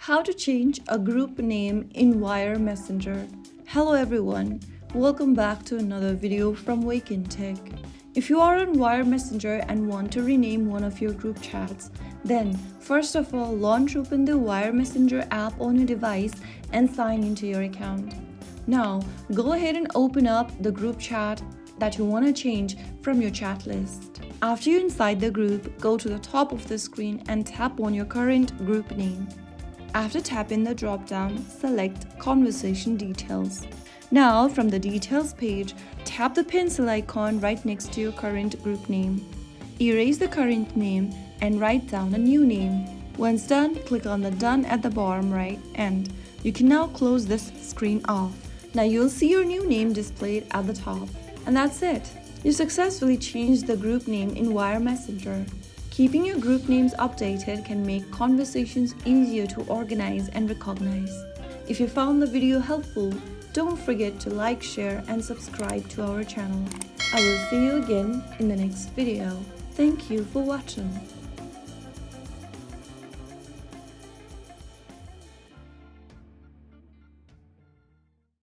How to change a group name in Wire Messenger. Hello everyone, welcome back to another video from Wake&Tech. If you are on Wire Messenger and want to rename one of your group chats, then first of all launch open the Wire Messenger app on your device and sign into your account. Now go ahead and open up the group chat that you want to change from your chat list. After you're inside the group, go to the top of the screen and tap on your current group name. After tapping the drop-down, select Conversation Details. Now, from the Details page, tap the pencil icon right next to your current group name. Erase the current name and write down a new name. Once done, click on the Done at the bottom right and you can now close this screen off. Now you'll see your new name displayed at the top. And that's it. You successfully changed the group name in Wire Messenger. Keeping your group names updated can make conversations easier to organize and recognize. If you found the video helpful, don't forget to like, share, and subscribe to our channel. I will see you again in the next video. Thank you for watching.